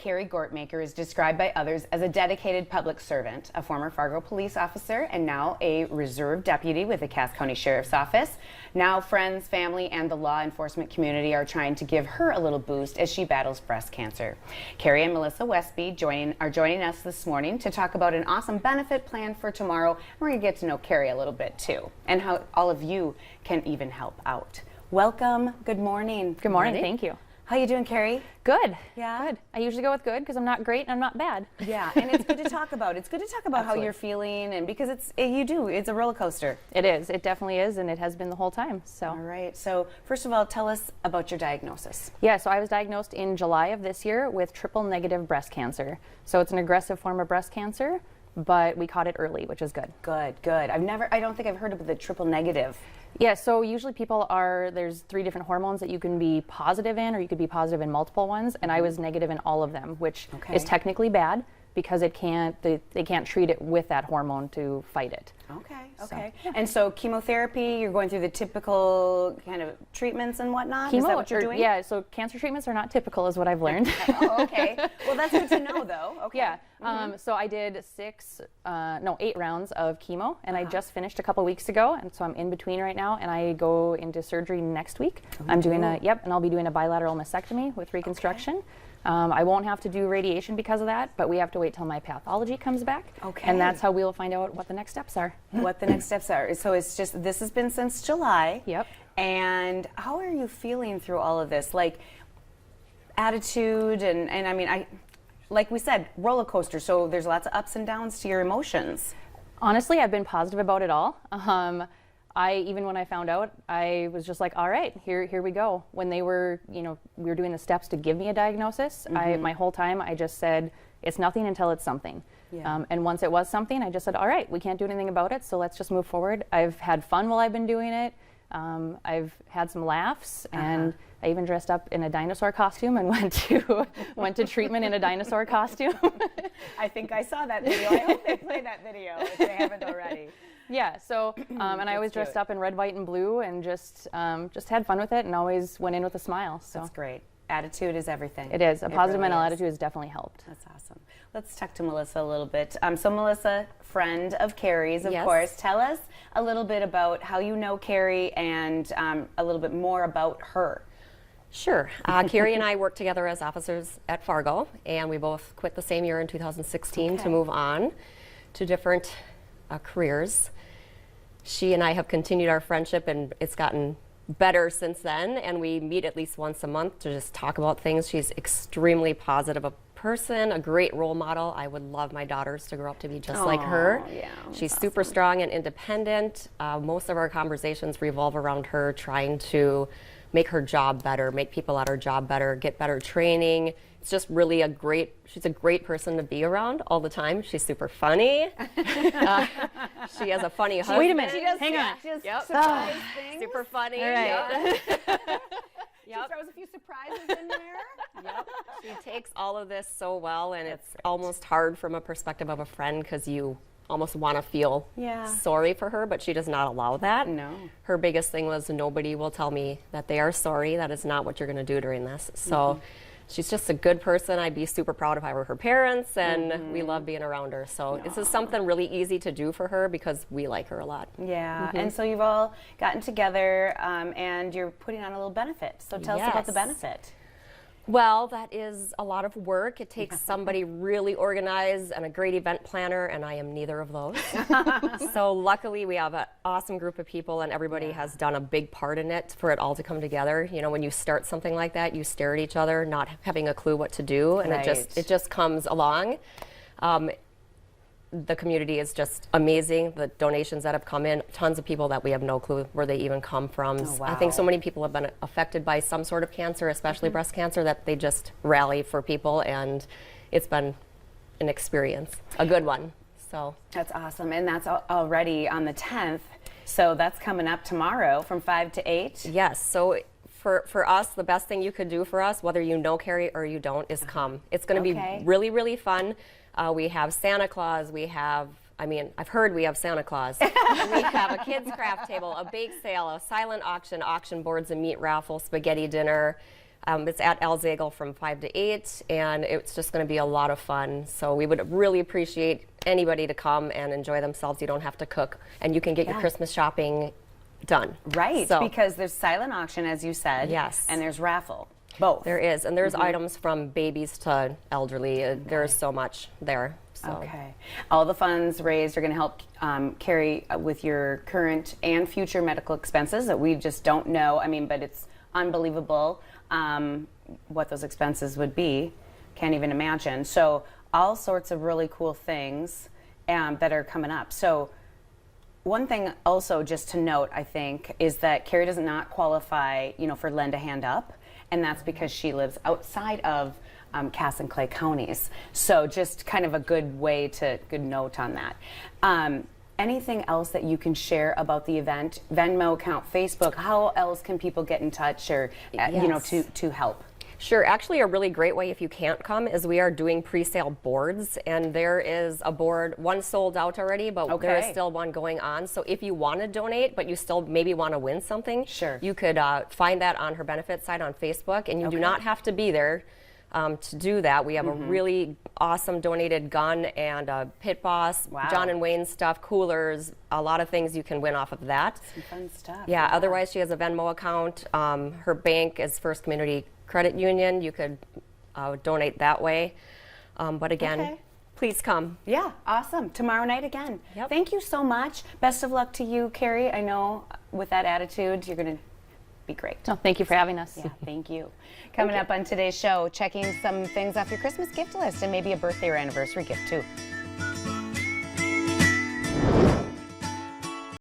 Carrie Gortmaker is described by others as a dedicated public servant, a former Fargo police officer, and now a reserve deputy with the Cass County Sheriff's Office. Now friends, family, and the law enforcement community are trying to give her a little boost as she battles breast cancer. Carrie and Melissa Westby are joining us this morning to talk about an awesome benefit plan for tomorrow. We're going to get to know Carrie a little bit too, and how all of you can even help out. Welcome. Good morning. Good morning. Thank you. How you doing, Carrie? Good. Yeah. Good. I usually go with good because I'm not great and I'm not bad. Yeah, and it's good to talk about. It's good to talk about how you're feeling, and because it's a roller coaster. It is. It definitely is, and it has been the whole time. So. All right. So first of all, tell us about your diagnosis. Yeah. So I was diagnosed in July of this year with triple-negative breast cancer. So it's an aggressive form of breast cancer, but we caught it early, which is good. Good. Good. I don't think I've heard of the triple negative. Yeah, so usually there's 3 different hormones that you can be positive in, or you could be positive in multiple ones, and I was negative in all of them, which is technically bad because they can't treat it with that hormone to fight it. Okay, okay. So, yeah. And so chemotherapy, you're going through the typical kind of treatments and whatnot? Is that what you're doing? Yeah, so cancer treatments are not typical is what I've learned. Oh, okay. Well, that's good to know though. Okay. Yeah, so I did 8 rounds of chemo, and I just finished a couple weeks ago, and so I'm in between right now, and I go into surgery next week. I'm doing and I'll be doing a bilateral mastectomy with reconstruction. Okay. I won't have to do radiation because of that, but we have to wait till my pathology comes back. Okay. And that's how we'll find out what the next steps are. What the next steps are. So it's just, this has been since July. Yep. And how are you feeling through all of this? Like, attitude and I mean, like we said, roller coaster, so there's lots of ups and downs to your emotions. Honestly, I've been positive about it all. Even when I found out, I was just like, all right, here we go. When we were doing the steps to give me a diagnosis, my whole time I just said, it's nothing until it's something. Yeah. And once it was something, I just said, all right, we can't do anything about it, so let's just move forward. I've had fun while I've been doing it. I've had some laughs, and I even dressed up in a dinosaur costume and went to treatment in a dinosaur costume. I think I saw that video. I hope they play that video if they haven't already. Yeah, so, and I always dressed up in red, white, and blue, and just had fun with it, and always went in with a smile. So that's great. Attitude is everything. It is. A positive mental attitude has definitely helped. That's awesome. Let's talk to Melissa a little bit. So Melissa, friend of Carrie's, of course. Tell us a little bit about how you know Carrie and a little bit more about her. Sure. Carrie and I worked together as officers at Fargo, and we both quit the same year in 2016 to move on to different careers. She and I have continued our friendship, and it's gotten better since then, and we meet at least once a month to just talk about things. She's extremely positive a person, a great role model. I would love my daughters to grow up to be just like her. Yeah, she's super strong and independent. Most of our conversations revolve around her trying to make her job better, make people at her job better, get better training. It's just really she's a great person to be around all the time. She's super funny. She has a funny husband. Wait a minute, hang on. She does surprise things. Super funny. All right. She throws a few surprises in there. Yep. She takes all of this so well, and it's almost hard from a perspective of a friend because you almost want to feel sorry for her, but she does not allow that. No. Her biggest thing was nobody will tell me that they are sorry. That is not what you're going to do during this. So she's just a good person. I'd be super proud if I were her parents, and we love being around her. So this is something really easy to do for her because we like her a lot. Yeah, and so you've all gotten together and you're putting on a little benefit. So tell us about the benefit. Well, that is a lot of work. It takes somebody really organized and a great event planner, and I am neither of those. So luckily we have an awesome group of people, and everybody has done a big part in it for it all to come together. You know, when you start something like that, you stare at each other, not having a clue what to do, and it just comes along. The community is just amazing. The donations that have come in, tons of people that we have no clue where they even come from. Oh, wow. I think so many people have been affected by some sort of cancer, especially breast cancer, that they just rally for people, and it's been an experience, a good one. So that's awesome, and that's already on the 10th. So that's coming up tomorrow from 5 to 8. Yes. So for us, the best thing you could do for us, whether you know Carrie or you don't, is come. It's going to be really, really fun. We have Santa Claus. I've heard we have Santa Claus. We have a kids craft table, a bake sale, a silent auction boards, a meat raffle, spaghetti dinner. It's at Al Zagel from 5 to 8, and it's just going to be a lot of fun. So we would really appreciate anybody to come and enjoy themselves. You don't have to cook, and you can get your Christmas shopping done. Right, So, because there's silent auction, as you said. Yes. And there's raffle. Both. there is, and there's items from babies to elderly. There's so much there. So. Okay. All the funds raised are going to help carry with your current and future medical expenses that we just don't know. I mean, but it's unbelievable what those expenses would be. Can't even imagine. So all sorts of really cool things that are coming up. So one thing also just to note, I think, is that Carrie does not qualify, for Lend a Hand Up, and that's because she lives outside of Cass and Clay counties. So just kind of a good note on that. Anything else that you can share about the event? Venmo account, Facebook, how else can people get in touch or, Yes. to help? Sure. Actually, a really great way if you can't come is we are doing pre-sale boards, and there is a board, one sold out already, but there is Okay. still one going on. So if you want to donate, but you still maybe want to win something, Sure. you could find that on her benefit site on Facebook, and you do not have to be there to do that. We have a really awesome donated gun and a Pit Boss, Wow. John and Wayne stuff, coolers, a lot of things you can win off of that. Some fun stuff. Yeah, otherwise she has a Venmo account. Her bank is First Community Credit Union. You could donate that way. But again, Okay. please come. Yeah, awesome. Tomorrow night again. Yep. Thank you so much. Best of luck to you, Carrie. I know with that attitude, you're going to be great. So thank you for having us. Yeah, thank you. Coming up on today's show, checking some things off your Christmas gift list and maybe a birthday or anniversary gift too.